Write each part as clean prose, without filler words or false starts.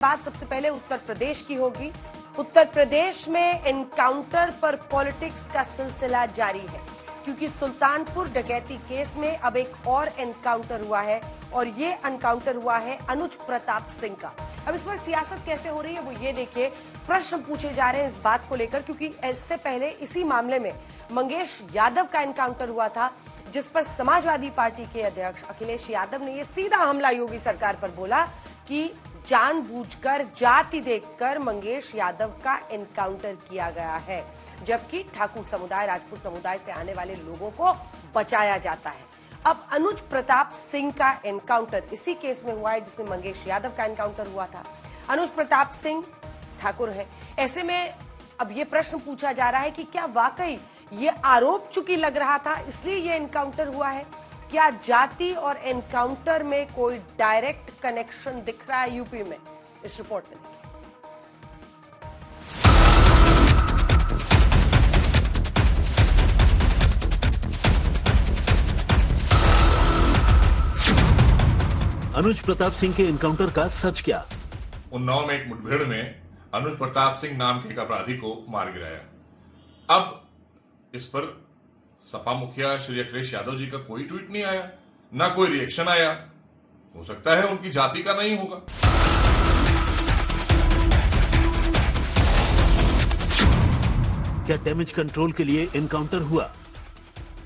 बात सबसे पहले उत्तर प्रदेश की होगी। उत्तर प्रदेश में एनकाउंटर पर पॉलिटिक्स का सिलसिला जारी है, क्योंकि सुल्तानपुर डकैती केस में अब एक और एनकाउंटर हुआ है और ये एनकाउंटर हुआ है अनुज प्रताप सिंह का। अब इस पर सियासत कैसे हो रही है वो ये देखिए। प्रश्न पूछे जा रहे हैं इस बात को लेकर, क्योंकि इससे पहले इसी मामले में मंगेश यादव का एनकाउंटर हुआ था, जिस पर समाजवादी पार्टी के अध्यक्ष अखिलेश यादव ने ये सीधा हमला योगी सरकार पर बोला कि जानबूझकर जाति देखकर मंगेश यादव का एनकाउंटर किया गया है, जबकि ठाकुर समुदाय, राजपूत समुदाय से आने वाले लोगों को बचाया जाता है। अब अनुज प्रताप सिंह का एनकाउंटर इसी केस में हुआ है जिसमें मंगेश यादव का एनकाउंटर हुआ था। अनुज प्रताप सिंह ठाकुर है। ऐसे में अब ये प्रश्न पूछा जा रहा है कि क्या वाकई ये आरोप चूंकि लग रहा था इसलिए ये एनकाउंटर हुआ है? क्या जाति और एनकाउंटर में कोई डायरेक्ट कनेक्शन दिख रहा है यूपी में? इस रिपोर्ट में देखिए। अनुज प्रताप सिंह के एनकाउंटर का सच क्या? उन्नाव में एक मुठभेड़ में अनुज प्रताप सिंह नाम के एक अपराधी को मार गिराया। अब इस पर सपा मुखिया श्री अखिलेश यादव जी का कोई ट्वीट नहीं आया, ना कोई रिएक्शन आया। हो सकता है उनकी जाति का नहीं होगा। क्या डैमेज कंट्रोल के लिए एनकाउंटर हुआ?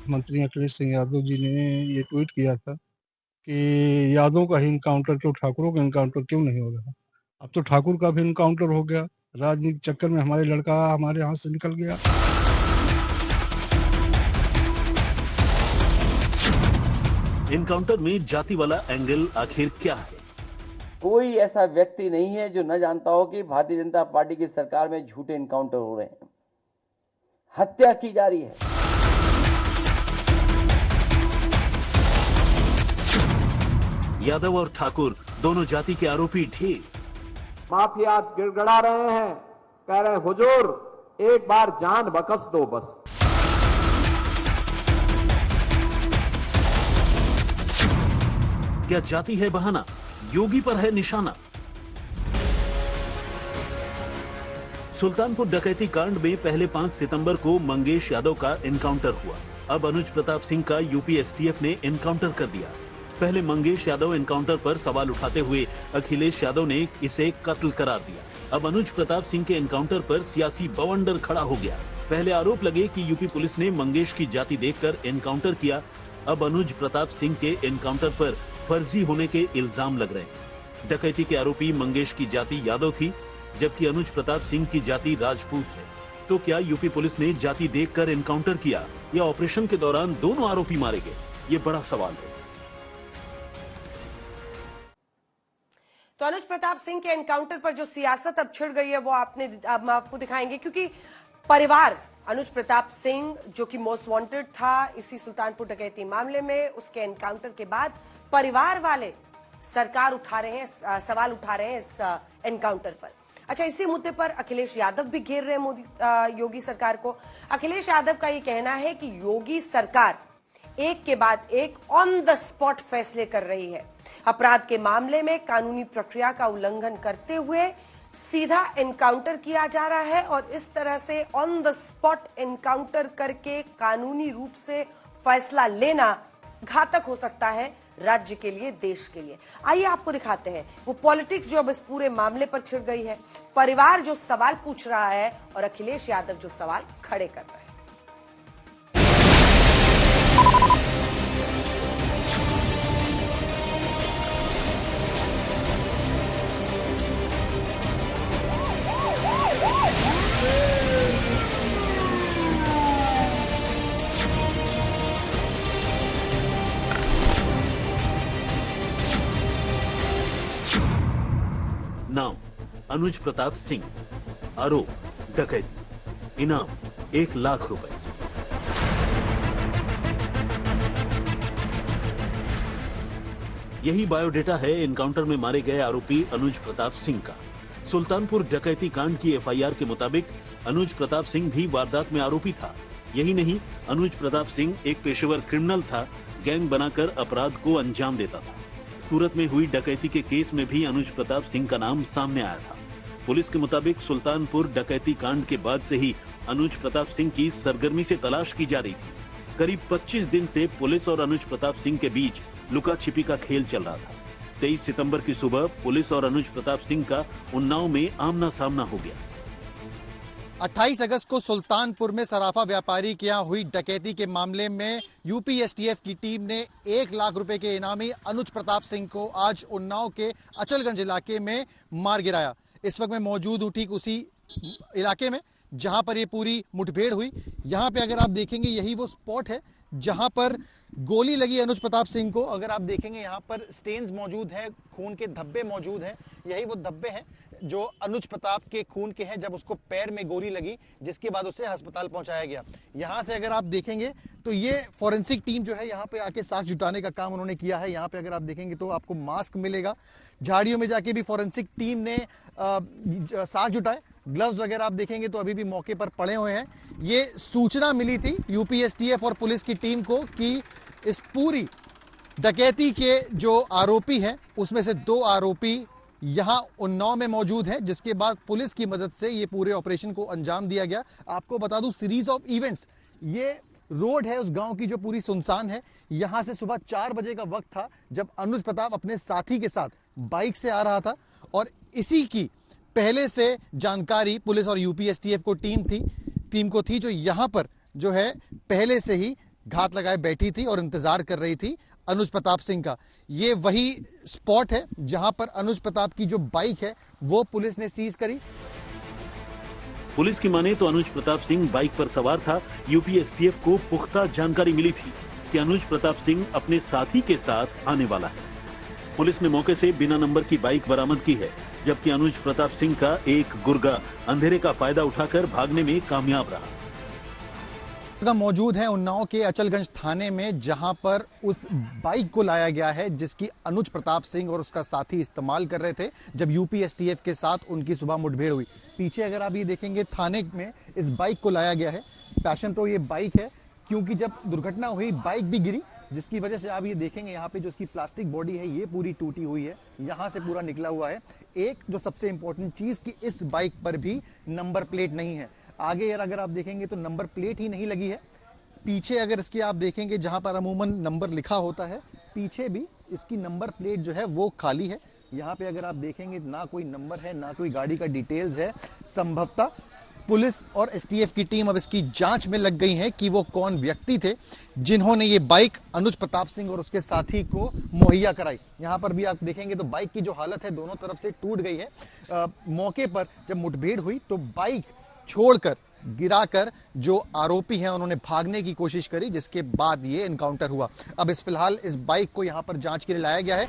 मंत्री अखिलेश सिंह यादव जी ने ये ट्वीट किया था कि यादव का ही इनकाउंटर क्यों, ठाकुरों का इनकाउंटर क्यों नहीं हो रहा। अब तो ठाकुर का भी इनकाउंटर हो गया। राजनीतिक चक्कर में हमारे लड़का हमारे हाथ से निकल गया। एनकाउंटर में जाति वाला एंगल आखिर क्या है? कोई ऐसा व्यक्ति नहीं है जो न जानता हो कि भारतीय जनता पार्टी की सरकार में झूठे एनकाउंटर हो रहे हैं, हत्या की जा रही है। यादव और ठाकुर दोनों जाति के आरोपी ढेर। माफिया गिड़गड़ा रहे हैं, कह रहे हुजूर एक बार जान बख्श दो बस। क्या जाति है बहाना, योगी पर है निशाना? सुल्तानपुर डकैती कांड में पहले 5 सितंबर को मंगेश यादव का एनकाउंटर हुआ। अब अनुज प्रताप सिंह का यूपी एसटीएफ ने एनकाउंटर कर दिया। पहले मंगेश यादव एनकाउंटर पर सवाल उठाते हुए अखिलेश यादव ने इसे कत्ल करार दिया। अब अनुज प्रताप सिंह के एनकाउंटर पर सियासी बवंडर खड़ा हो गया। पहले आरोप लगे कि यूपी पुलिस ने मंगेश की जाति देखकर एनकाउंटर किया। अब अनुज प्रताप सिंह के एनकाउंटर पर फर्जी होने के इल्जाम लग रहे हैं। डकैती के आरोपी मंगेश की जाति यादव थी, जबकि अनुज प्रताप सिंह की जाति राजपूत है। तो क्या यूपी पुलिस ने जाति देखकर एनकाउंटर किया या ऑपरेशन के दौरान दोनों आरोपी मारे गए? ये बड़ा सवाल है। तो अनुज प्रताप सिंह के एनकाउंटर पर जो सियासत अब छिड़ गई है वो अब आपको दिखाएंगे, क्योंकि परिवार अनुज प्रताप सिंह जो कि मोस्ट वांटेड था इसी सुल्तानपुर डकैती मामले में, उसके एनकाउंटर के बाद परिवार वाले सवाल उठा रहे हैं इस एनकाउंटर पर। अच्छा, इसी मुद्दे पर अखिलेश यादव भी घेर रहे हैं योगी सरकार को। अखिलेश यादव का ये कहना है कि योगी सरकार एक के बाद एक ऑन द स्पॉट फैसले कर रही है। अपराध के मामले में कानूनी प्रक्रिया का उल्लंघन करते हुए सीधा एनकाउंटर किया जा रहा है और इस तरह से ऑन द स्पॉट एनकाउंटर करके कानूनी रूप से फैसला लेना घातक हो सकता है राज्य के लिए, देश के लिए। आइए आपको दिखाते हैं वो पॉलिटिक्स जो अब इस पूरे मामले पर छिड़ गई है। परिवार जो सवाल पूछ रहा है और अखिलेश यादव जो सवाल खड़े कर रहे हैं। नाम अनुज प्रताप सिंह, आरोप डकैती, इनाम 1 लाख रुपए। यही बायोडेटा है एनकाउंटर में मारे गए आरोपी अनुज प्रताप सिंह का। सुल्तानपुर डकैती कांड की एफआईआर के मुताबिक अनुज प्रताप सिंह भी वारदात में आरोपी था। यही नहीं, अनुज प्रताप सिंह एक पेशेवर क्रिमिनल था, गैंग बनाकर अपराध को अंजाम देता था। सूरत में हुई डकैती के केस में भी अनुज प्रताप सिंह का नाम सामने आया था। पुलिस के मुताबिक सुल्तानपुर डकैती कांड के बाद से ही अनुज प्रताप सिंह की सरगर्मी से तलाश की जा रही थी। करीब 25 दिन से पुलिस और अनुज प्रताप सिंह के बीच लुका छिपी का खेल चल रहा था। 23 सितंबर की सुबह पुलिस और अनुज प्रताप सिंह का उन्नाव में आमना सामना हो गया। 28 अगस्त को सुल्तानपुर में सराफा व्यापारी के यहाँ हुई डकैती के मामले में यूपी एसटीएफ की टीम ने 1 लाख रुपए के इनामी अनुज प्रताप सिंह को आज उन्नाव के अचलगंज इलाके में मार गिराया। इस वक्त मैं मौजूद हूँ ठीक उसी इलाके में जहां पर ये पूरी मुठभेड़ हुई। यहाँ पे अगर आप देखेंगे यही वो स्पॉट है जहां पर गोली लगी अनुज प्रताप सिंह को। अगर आप देखेंगे यहाँ पर स्टेन्स मौजूद हैं, खून के धब्बे मौजूद हैं। यही वो धब्बे हैं जो अनुज प्रताप के खून के हैं जब उसको पैर में गोली लगी, जिसके बाद उसे अस्पताल पहुंचाया गया। यहाँ से अगर आप देखेंगे तो ये फॉरेंसिक टीम जो है यहाँ पे आके साक्ष्य जुटाने का काम उन्होंने किया है। यहाँ पे अगर आप देखेंगे तो आपको मास्क मिलेगा। झाड़ियों में जाके भी फॉरेंसिक टीम ने साक्ष्य जुटाए। ग्लव्स वगैरह आप देखेंगे तो अभी भी मौके पर पड़े हुए हैं। ये सूचना मिली थी यूपी एसटीएफ और पुलिस की टीम को कि इस पूरी डकैती के जो आरोपी हैं उसमें से 2 आरोपी यहां उन्नाव में मौजूद हैं, जिसके बाद पुलिस की मदद से ये पूरे ऑपरेशन को अंजाम दिया गया। आपको बता दूं सीरीज ऑफ इवेंट्स, ये रोड है उस गांव की जो पूरी सुनसान है। यहां से सुबह 4 बजे का वक्त था जब अनुज प्रताप अपने साथी के साथ बाइक से आ रहा था और इसी की पहले से जानकारी पुलिस और यूपी एसटीएफ को टीम को थी जो यहां पर जो है पहले से ही घात लगाए बैठी थी और इंतजार कर रही थी अनुज प्रताप सिंह का। ये वही स्पॉट है जहां पर अनुज प्रताप की जो बाइक है वो पुलिस ने सीज करी। पुलिस की माने तो अनुज प्रताप सिंह बाइक पर सवार था। यूपी एसटीएफ को पुख्ता जानकारी मिली थी कि अनुज प्रताप सिंह अपने साथी के साथ आने वाला है। पुलिस ने मौके से बिना नंबर की बाइक बरामद की है, जबकि अनुज प्रताप सिंह का एक गुर्गा अंधेरे का फायदा उठाकर भागने में कामयाब रहा। मौजूद है उन्नाव के अचलगंज थाने में, जहां पर उस बाइक को लाया गया है जिसकी अनुज प्रताप सिंह और उसका साथी इस्तेमाल कर रहे थे जब यूपी एसटीएफ के साथ उनकी सुबह मुठभेड़ हुई। पीछे अगर आप ये देखेंगे थाने में इस बाइक को लाया गया है। पैशन प्रो ये बाइक है, क्योंकि जब दुर्घटना हुई बाइक भी गिरी, जिसकी वजह से आप ये देखेंगे यहाँ पे जो इसकी प्लास्टिक बॉडी है ये पूरी टूटी हुई है, यहाँ से पूरा निकला हुआ है। एक जो सबसे इंपॉर्टेंट चीज कि इस बाइक पर भी नंबर प्लेट नहीं है। आगे यार अगर आप देखेंगे तो नंबर प्लेट ही नहीं लगी है। पीछे अगर इसकी आप देखेंगे जहां पर अमूमन नंबर लिखा होता है, पीछे भी इसकी नंबर प्लेट जो है वो खाली है। यहाँ पे अगर आप देखेंगे ना कोई नंबर है ना कोई गाड़ी का डिटेल्स है। संभवतः पुलिस और एसटीएफ की टीम अब इसकी जांच में लग गई है कि वो कौन व्यक्ति थे जिन्होंने ये बाइक अनुज प्रताप सिंह और उसके साथी को मुहैया कराई। यहाँ पर भी आप देखेंगे तो बाइक की जो हालत है दोनों तरफ से टूट गई है। मौके पर जब मुठभेड़ हुई तो बाइक छोड़कर गिराकर जो आरोपी हैं उन्होंने भागने की कोशिश करी, जिसके बाद ये एनकाउंटर हुआ। अब फिलहाल इस बाइक को यहाँ पर जांच के लिए लाया गया है।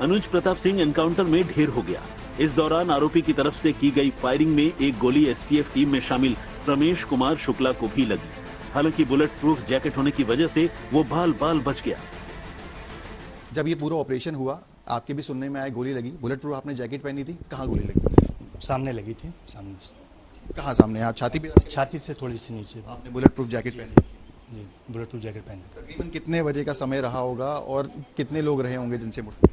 अनुज प्रताप सिंह एनकाउंटर में ढेर हो गया। इस दौरान आरोपी की तरफ से की गई फायरिंग में एक गोली एसटीएफ टीम में शामिल रमेश कुमार शुक्ला को भी लगी। हालांकि बुलेट प्रूफ जैकेट होने की वजह से वो बाल बच गया। जब ये पूरा ऑपरेशन हुआ आपके भी सुनने में आया गोली लगी। बुलेट प्रूफ आपने जैकेट पहनी थी, कहाँ गोली लगी? सामने लगी थी, सामने से। कहाँ सामने? यहाँ छाती पे? छाती से थोड़ी सी नीचे। आपने बुलेट प्रूफ जैकेट पहनी? जी, बुलेट प्रूफ जैकेट पहनी। तकरीबन कितने बजे का समय रहा होगा और कितने लोग रहे होंगे जिनसे मुठभेड़?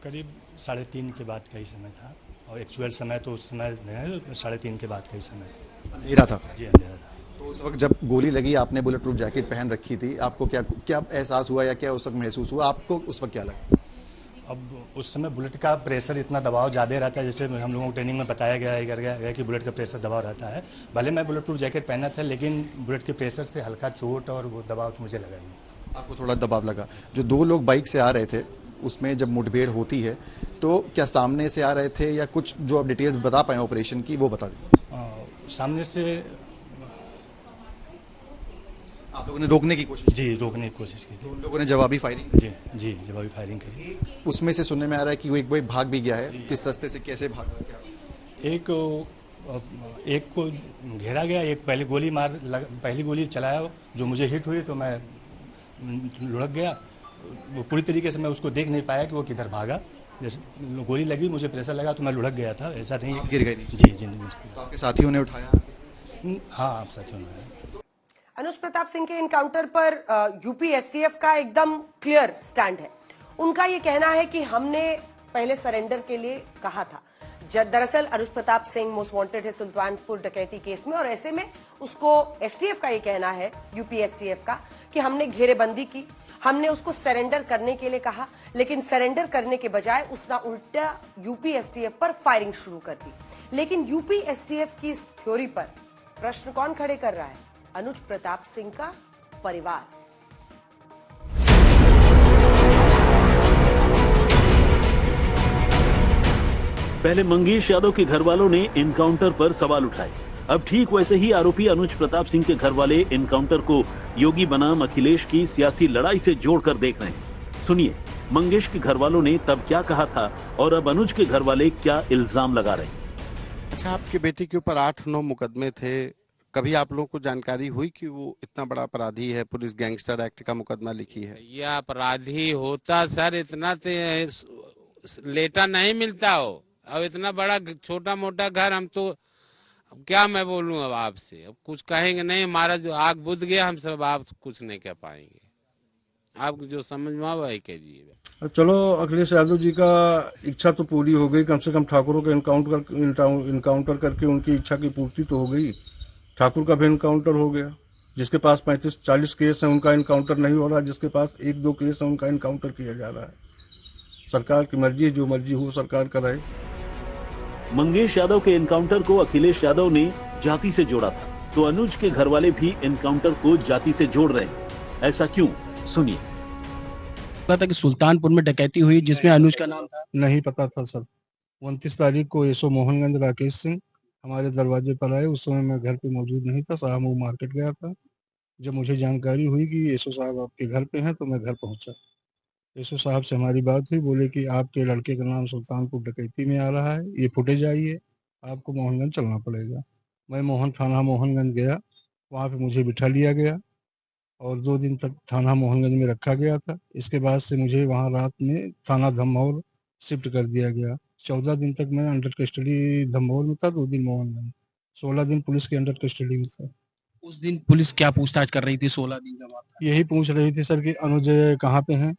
करीब 3:30 के बाद का ही समय था और एक्चुअल समय तो उस समय 3:30 के बाद का ही समय था। अंधेरा था? जी अंधेरा था। तो उस वक्त जब गोली लगी आपने बुलेट प्रूफ जैकेट पहन रखी थी, आपको क्या एहसास हुआ या क्या उस वक्त महसूस हुआ? आपको उस वक्त क्या लगा? अब उस समय बुलेट का प्रेशर इतना दबाव ज़्यादा रहता है, जैसे हम लोगों को ट्रेनिंग में बताया गया है कि बुलेट का प्रेशर दबाव रहता है। भले मैं बुलेट प्रूफ जैकेट पहना था लेकिन बुलेट के प्रेशर से हल्का चोट और वो दबाव तो मुझे लगा नहीं। आपको थोड़ा दबाव लगा? जो 2 लोग बाइक से आ रहे थे उसमें जब मुठभेड़ होती है तो क्या सामने से आ रहे थे या कुछ जो आप डिटेल्स बता पाए ऑपरेशन की वो बता दें। सामने से आप लोगों ने रोकने की कोशिश? जी रोकने की कोशिश की थी। उन लोगों ने जवाबी फायरिंग? जी जवाबी फायरिंग करी। उसमें से सुनने में आ रहा है कि वो एक भाग भी गया है। किस रास्ते से कैसे भागा? एक को घेरा गया, एक पहली गोली चलाया जो मुझे हिट हुई तो मैं लुढ़क गया। वो पूरी तरीके से मैं उसको देख नहीं पाया कि वो किधर भागा। जैसे गोली लगी मुझे प्रेशर लगा तो मैं लुढ़क गया था, ऐसा नहीं। आप गिर गए? जी। तो आपके साथियों ने उठाया? हाँ आप साथियों ने। अनुज प्रताप सिंह के इनकाउंटर पर यूपी एसटीएफ का एकदम क्लियर स्टैंड है उनका ये कहना है कि हमने पहले सरेंडर के लिए कहा था। दरअसल अनुज प्रताप सिंह मोस्ट वांटेड है सुल्तानपुर डकैती केस में, और ऐसे में उसको एसटीएफ का ये कहना है, यूपी एसटीएफ का, कि हमने घेरेबंदी की, हमने उसको सरेंडर करने के लिए कहा, लेकिन सरेंडर करने के बजाय उसने उल्टा यूपी एसटीएफ पर फायरिंग शुरू कर दी। लेकिन यूपी एसटीएफ की इस थ्योरी पर प्रश्न कौन खड़े कर रहा है? अनुज प्रताप सिंह का परिवार। पहले मंगेश यादव के घर वालों ने एनकाउंटर पर सवाल उठाए। अब ठीक वैसे ही आरोपी अनुज प्रताप सिंह के घर वाले एनकाउंटर को योगी बनाम अखिलेश की सियासी लड़ाई से जोड़कर देख रहे हैं। सुनिए मंगेश के घर वालों ने तब क्या कहा था और अब अनुज के घर वाले क्या इल्जाम लगा रहे हैं। अच्छा, आपके बेटे के ऊपर 8-9 मुकदमे थे, कभी आप लोगों को जानकारी हुई कि वो इतना बड़ा अपराधी है, पुलिस गैंगस्टर एक्ट का मुकदमा लिखी है? यह अपराधी होता सर इतना लेटा नहीं मिलता हो। अब इतना बड़ा छोटा मोटा घर, हम तो अब क्या मैं बोलूं अब आपसे, अब कुछ कहेंगे नहीं, हमारा जो आग बुझ गया, हम सब आप कुछ नहीं कह पाएंगे। आप जो समझ में वही कीजिए। चलो, अखिलेश यादव जी का इच्छा तो पूरी हो गई, कम से कम ठाकुरों के इनकाउंटर करके उनकी इच्छा की पूर्ति तो हो गई। ठाकुर का भी इनकाउंटर हो गया। जिसके पास 35-40 केस है उनका इनकाउंटर नहीं हो रहा, जिसके पास 1-2 केस है उनका इनकाउंटर किया जा रहा है। सरकार की मर्जी, जो मर्जी हो सरकार कराए। मंगेश यादव के एनकाउंटर को अखिलेश यादव ने जाति से जोड़ा था, तो अनुज के घर वाले भी एनकाउंटर को जाति से जोड़ रहे हैं। ऐसा क्यों? सुनिए। पता था कि सुल्तानपुर में डकैती हुई जिसमें अनुज का नाम था? नहीं पता था सर। 29 तारीख को एसओ मोहनगंज राकेश सिंह हमारे दरवाजे पर आए। उस समय मैं घर पे मौजूद नहीं था, शाहमऊ मार्केट गया था। जब मुझे जानकारी हुई कि एसओ साहब आपके घर पे हैं तो मैं घर पहुंचा। एसओ साहब से हमारी बात हुई, बोले कि आपके लड़के का नाम सुल्तानपुर डकैती में आ रहा है, ये फुटेज आई है, आपको मोहनगंज चलना पड़ेगा। मैं थाना मोहनगंज गया, वहाँ पे मुझे बिठा लिया गया और 2 दिन तक थाना मोहनगंज में रखा गया था। इसके बाद से मुझे वहाँ रात में थाना धमौर शिफ्ट कर दिया गया। 14 दिन तक मैं अंडर कस्टडी धमौर में था, 2 दिन मोहनगंज, 16 दिन पुलिस के अंडर कस्टडी में था। उस दिन पुलिस क्या पूछताछ कर रही थी 16 दिन के बाद? यही पूछ रही थी सर कि अनुज कहाँ पे हैं,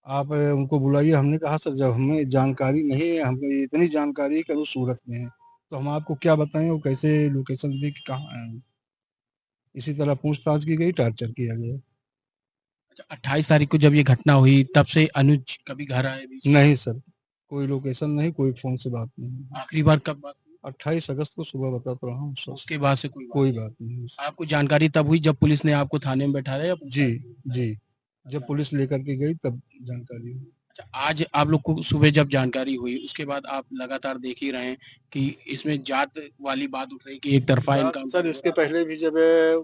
आप उनको बुलाइए। हमने कहा सर जब हमें जानकारी नहीं है, हमें इतनी जानकारी है कि अनुज सूरत में है, तो हम आपको क्या बताएं वो कैसे लोकेशन दी कि कहाँ है। इसी तरह पूछताछ की गई, टॉर्चर किया गया। अच्छा, 28 तारीख को जब ये घटना हुई तब से अनुज कभी घर आए भी? नहीं सर, कोई लोकेशन नहीं, कोई फोन से बात नहीं। आखिरी बार कब बात? 28 अगस्त को सुबह बताता रहा हूँ। उसके बाद से कोई बात नहीं। आपको जानकारी तब हुई जब पुलिस ने आपको थाने में बैठाया या? जी, जब पुलिस लेकर के गई तब जानकारी हुई। अच्छा, आज आप लोग को सुबह जब जानकारी हुई उसके बाद आप लगातार देख ही रहे हैं कि इसमें जात वाली बात उठ रही कि एक तरफा इनकाउंटर। सर इसके पहले भी जब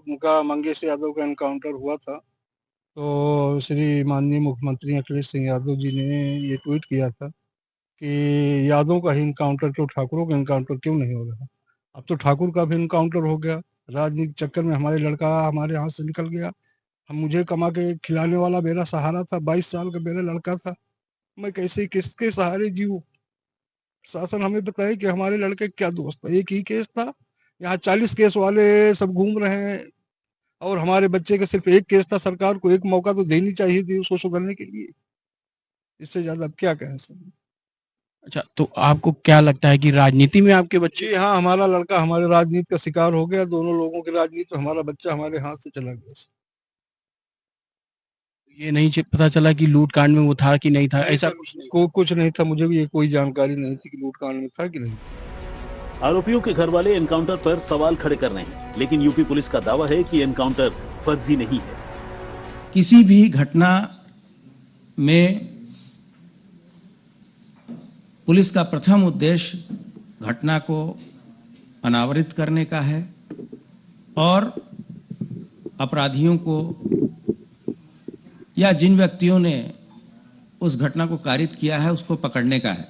उनका मंगेश यादव का इनकाउंटर हुआ था तो श्री माननीय मुख्यमंत्री अखिलेश सिंह यादव जी ने ये ट्वीट किया था कि यादव का ही इनकाउंटर तो ठाकुरों का इनकाउंटर क्यों नहीं हो रहा। अब तो ठाकुर का भी इनकाउंटर हो गया। राजनीतिक चक्कर में हमारे लड़का हमारे हाथ से निकल गया। हम मुझे कमा के खिलाने वाला मेरा सहारा था, 22 साल का मेरा लड़का था, मैं कैसे किसके सहारे जीऊं। शासन हमें बताए कि हमारे लड़के क्या दोस्त था, एक ही केस था, यहाँ 40 केस वाले सब घूम रहे हैं और हमारे बच्चे का सिर्फ एक केस था। सरकार को एक मौका तो देनी चाहिए थी उसको सुधरने के लिए, इससे ज्यादा अब क्या कहें सर। अच्छा, तो आपको क्या लगता है कि राजनीति में आपके बच्चे? हाँ, हमारा लड़का हमारे राजनीति का शिकार हो गया, दोनों लोगों की राजनीति, हमारा बच्चा हमारे हाथ से चला गया। ये नहीं पता चला कि लूट कांड में वो था कि नहीं था? ऐसा कुछ नहीं था, मुझे भी ये कोई जानकारी नहीं थी कि लूट कांड में था कि नहीं। आरोपियों के घर वाले एनकाउंटर पर सवाल खड़े कर रहे हैं, लेकिन यूपी पुलिस का दावा है कि एनकाउंटर फर्जी नहीं है। किसी भी घटना में पुलिस का प्रथम उद्देश्य घटना को अनावरित करने का है और अपराधियों को या जिन व्यक्तियों ने उस घटना को कारित किया है उसको पकड़ने का है।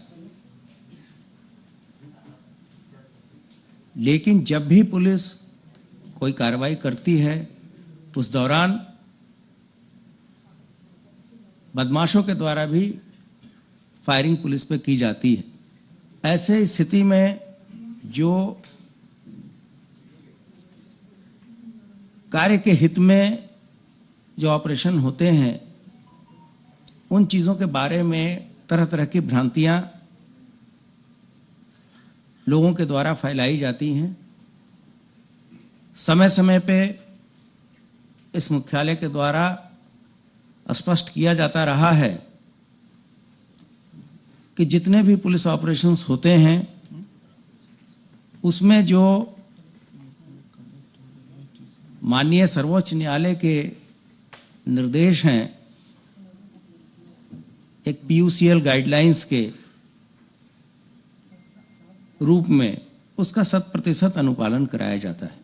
लेकिन जब भी पुलिस कोई कार्रवाई करती है उस दौरान बदमाशों के द्वारा भी फायरिंग पुलिस पे की जाती है। ऐसे स्थिति में जो कार्य के हित में जो ऑपरेशन होते हैं उन चीज़ों के बारे में तरह तरह की भ्रांतियां लोगों के द्वारा फैलाई जाती हैं। समय समय पे इस मुख्यालय के द्वारा स्पष्ट किया जाता रहा है कि जितने भी पुलिस ऑपरेशंस होते हैं उसमें जो माननीय सर्वोच्च न्यायालय के निर्देश हैं एक PUCL गाइडलाइंस के रूप में, उसका 100% अनुपालन कराया जाता है।